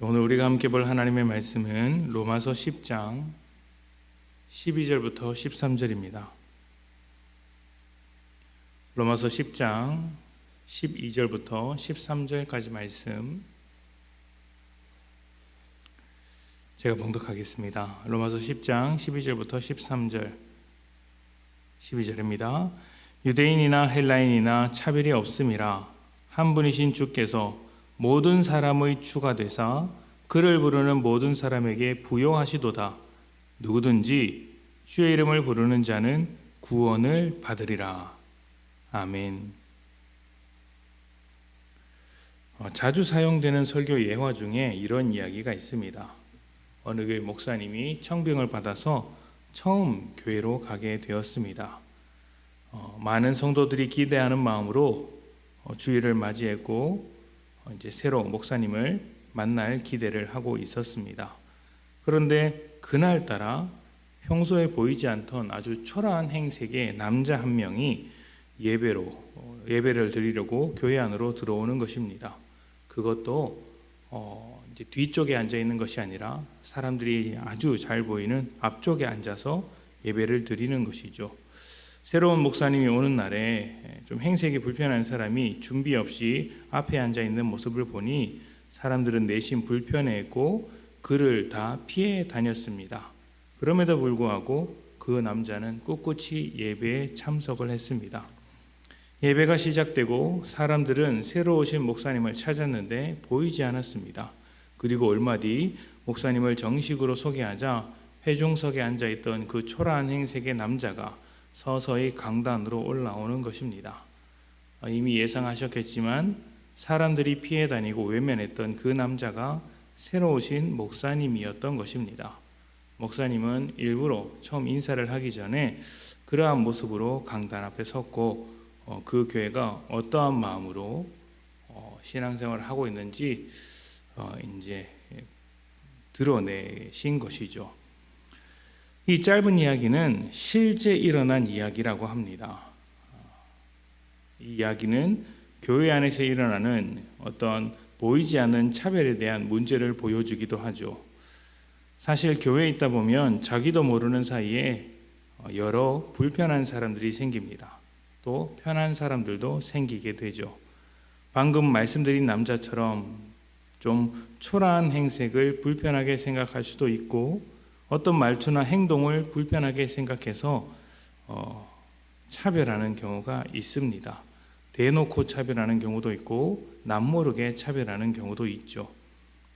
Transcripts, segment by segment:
오늘 우리가 함께 볼 하나님의 말씀은 로마서 10장 12절부터 13절입니다. 로마서 10장 12절부터 13절까지 말씀 제가 봉독하겠습니다. 로마서 10장 12절부터 13절 12절입니다. 유대인이나 헬라인이나 차별이 없음이라 한 분이신 주께서 모든 사람의 주가 되사 그를 부르는 모든 사람에게 부요하시도다. 누구든지 주의 이름을 부르는 자는 구원을 받으리라. 아멘. 자주 사용되는 설교 예화 중에 이런 이야기가 있습니다. 어느 교회 목사님이 청빙을 받아서 처음 교회로 가게 되었습니다. 많은 성도들이 기대하는 마음으로 주일을 맞이했고 이제 새로 목사님을 만날 기대를 하고 있었습니다. 그런데 그날따라 평소에 보이지 않던 아주 초라한 행색의 남자 한 명이 예배를 드리려고 교회 안으로 들어오는 것입니다. 그것도 이제 뒤쪽에 앉아 있는 것이 아니라 사람들이 아주 잘 보이는 앞쪽에 앉아서 예배를 드리는 것이죠. 새로운 목사님이 오는 날에 좀 행색이 불편한 사람이 준비 없이 앞에 앉아 있는 모습을 보니 사람들은 내심 불편해했고 그를 다 피해 다녔습니다. 그럼에도 불구하고 그 남자는 꿋꿋이 예배에 참석을 했습니다. 예배가 시작되고 사람들은 새로 오신 목사님을 찾았는데 보이지 않았습니다. 그리고 얼마 뒤 목사님을 정식으로 소개하자 회중석에 앉아있던 그 초라한 행색의 남자가 서서히 강단으로 올라오는 것입니다. 이미 예상하셨겠지만 사람들이 피해 다니고 외면했던 그 남자가 새로 오신 목사님이었던 것입니다. 목사님은 일부러 처음 인사를 하기 전에 그러한 모습으로 강단 앞에 섰고 그 교회가 어떠한 마음으로 신앙생활을 하고 있는지 이제 드러내신 것이죠. 이 짧은 이야기는 실제 일어난 이야기라고 합니다. 이 이야기는 교회 안에서 일어나는 어떤 보이지 않는 차별에 대한 문제를 보여주기도 하죠. 사실 교회에 있다 보면 자기도 모르는 사이에 여러 불편한 사람들이 생깁니다. 또 편한 사람들도 생기게 되죠. 방금 말씀드린 남자처럼 좀 초라한 행색을 불편하게 생각할 수도 있고 어떤 말투나 행동을 불편하게 생각해서 차별하는 경우가 있습니다. 대놓고 차별하는 경우도 있고 남모르게 차별하는 경우도 있죠.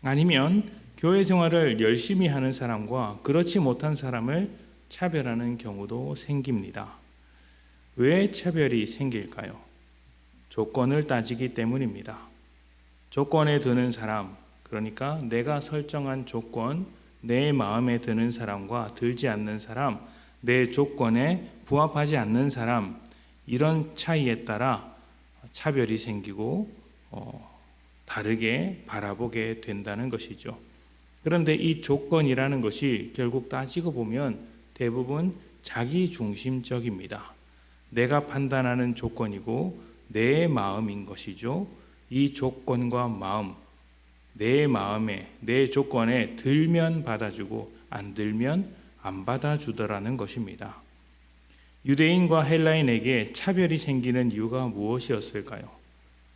아니면 교회 생활을 열심히 하는 사람과 그렇지 못한 사람을 차별하는 경우도 생깁니다. 왜 차별이 생길까요? 조건을 따지기 때문입니다. 조건에 드는 사람, 그러니까 내가 설정한 조건, 내 마음에 드는 사람과 들지 않는 사람, 내 조건에 부합하지 않는 사람, 이런 차이에 따라 차별이 생기고 다르게 바라보게 된다는 것이죠. 그런데 이 조건이라는 것이 결국 따지고 보면 대부분 자기중심적입니다. 내가 판단하는 조건이고 내 마음인 것이죠. 이 조건과 마음, 내 마음에, 내 조건에 들면 받아주고 안 들면 안 받아주더라는 것입니다. 유대인과 헬라인에게 차별이 생기는 이유가 무엇이었을까요?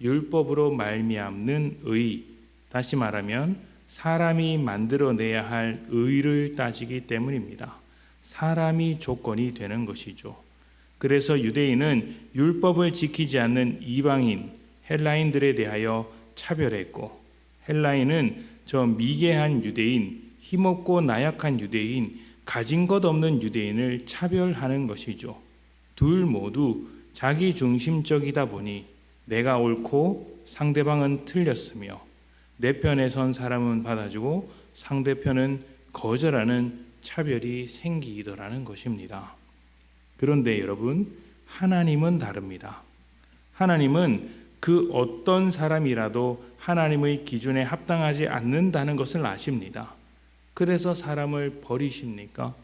율법으로 말미암는 의, 다시 말하면 사람이 만들어내야 할 의를 따지기 때문입니다. 사람이 조건이 되는 것이죠. 그래서 유대인은 율법을 지키지 않는 이방인, 헬라인들에 대하여 차별했고 헬라인은 저 미개한 유대인, 힘없고 나약한 유대인, 가진 것 없는 유대인을 차별하는 것이죠. 둘 모두 자기중심적이다 보니 내가 옳고 상대방은 틀렸으며 내 편에 선 사람은 받아주고 상대편은 거절하는 차별이 생기더라는 것입니다. 그런데 여러분, 하나님은 다릅니다. 하나님은 그 어떤 사람이라도 하나님의 기준에 합당하지 않는다는 것을 아십니다. 그래서 사람을 버리십니까?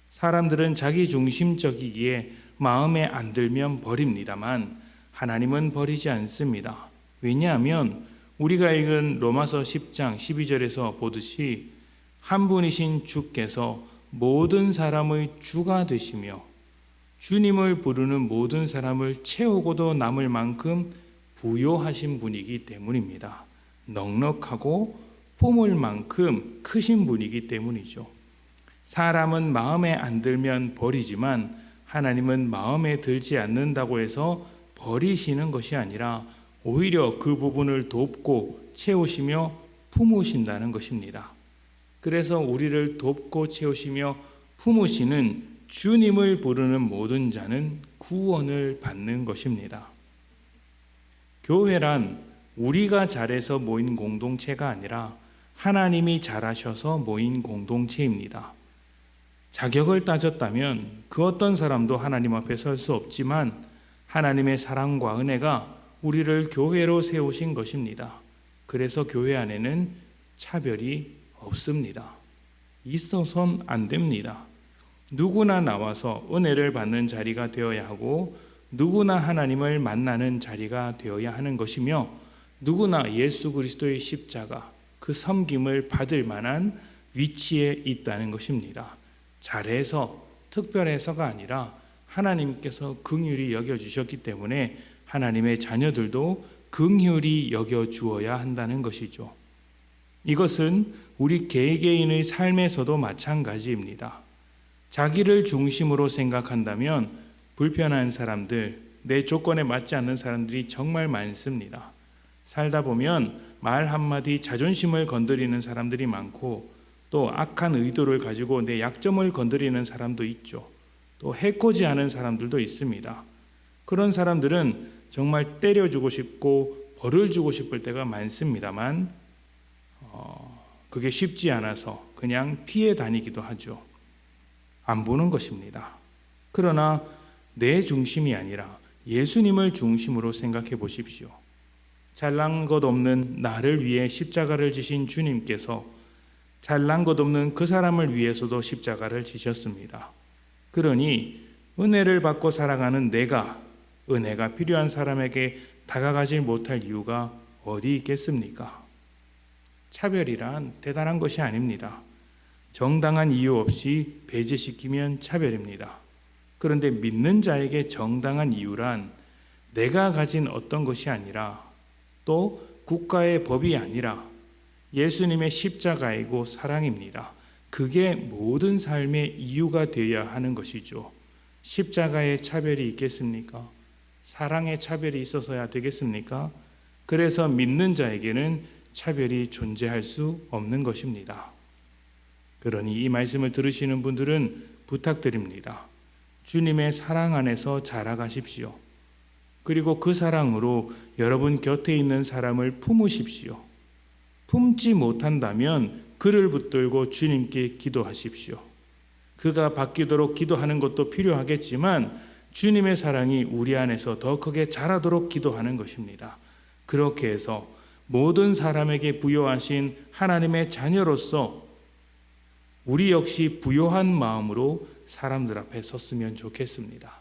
사람들은 자기중심적이기에 마음에 안 들면 버립니다만 하나님은 버리지 않습니다. 왜냐하면 우리가 읽은 로마서 10장 12절에서 보듯이 한 분이신 주께서 모든 사람의 주가 되시며 주님을 부르는 모든 사람을 채우고도 남을 만큼 부요하신 분이기 때문입니다. 넉넉하고 품을 만큼 크신 분이기 때문이죠. 사람은 마음에 안 들면 버리지만 하나님은 마음에 들지 않는다고 해서 버리시는 것이 아니라 오히려 그 부분을 돕고 채우시며 품으신다는 것입니다. 그래서 우리를 돕고 채우시며 품으시는 주님을 부르는 모든 자는 구원을 받는 것입니다. 교회란 우리가 잘해서 모인 공동체가 아니라 하나님이 잘하셔서 모인 공동체입니다. 자격을 따졌다면 그 어떤 사람도 하나님 앞에 설 수 없지만 하나님의 사랑과 은혜가 우리를 교회로 세우신 것입니다. 그래서 교회 안에는 차별이 없습니다. 있어선 안 됩니다. 누구나 나와서 은혜를 받는 자리가 되어야 하고 누구나 하나님을 만나는 자리가 되어야 하는 것이며 누구나 예수 그리스도의 십자가 그 섬김을 받을 만한 위치에 있다는 것입니다. 잘해서 특별해서가 아니라 하나님께서 긍휼히 여겨주셨기 때문에 하나님의 자녀들도 긍휼히 여겨주어야 한다는 것이죠. 이것은 우리 개개인의 삶에서도 마찬가지입니다. 자기를 중심으로 생각한다면 불편한 사람들, 내 조건에 맞지 않는 사람들이 정말 많습니다. 살다 보면 말 한마디 자존심을 건드리는 사람들이 많고 또 악한 의도를 가지고 내 약점을 건드리는 사람도 있죠. 또 해코지 하는 사람들도 있습니다. 그런 사람들은 정말 때려주고 싶고 벌을 주고 싶을 때가 많습니다만 그게 쉽지 않아서 그냥 피해 다니기도 하죠. 안 보는 것입니다. 그러나 내 중심이 아니라 예수님을 중심으로 생각해 보십시오. 잘난 것 없는 나를 위해 십자가를 지신 주님께서 잘난 것 없는 그 사람을 위해서도 십자가를 지셨습니다. 그러니 은혜를 받고 살아가는 내가 은혜가 필요한 사람에게 다가가지 못할 이유가 어디 있겠습니까? 차별이란 대단한 것이 아닙니다. 정당한 이유 없이 배제시키면 차별입니다. 그런데 믿는 자에게 정당한 이유란 내가 가진 어떤 것이 아니라 또 국가의 법이 아니라 예수님의 십자가이고 사랑입니다. 그게 모든 삶의 이유가 되어야 하는 것이죠. 십자가의 차별이 있겠습니까? 사랑의 차별이 있어서야 되겠습니까? 그래서 믿는 자에게는 차별이 존재할 수 없는 것입니다. 그러니 이 말씀을 들으시는 분들은 부탁드립니다. 주님의 사랑 안에서 자라가십시오. 그리고 그 사랑으로 여러분 곁에 있는 사람을 품으십시오. 품지 못한다면 그를 붙들고 주님께 기도하십시오. 그가 바뀌도록 기도하는 것도 필요하겠지만 주님의 사랑이 우리 안에서 더 크게 자라도록 기도하는 것입니다. 그렇게 해서 모든 사람에게 부여하신 하나님의 자녀로서 우리 역시 부요한 마음으로 사람들 앞에 섰으면 좋겠습니다.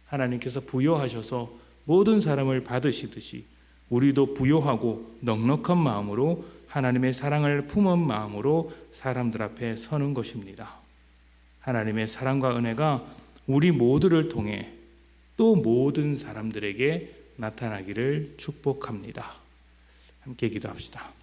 하나님께서 부요하셔서 모든 사람을 받으시듯이 우리도 부요하고 넉넉한 마음으로 하나님의 사랑을 품은 마음으로 사람들 앞에 서는 것입니다. 하나님의 사랑과 은혜가 우리 모두를 통해 또 모든 사람들에게 나타나기를 축복합니다. 함께 기도합시다.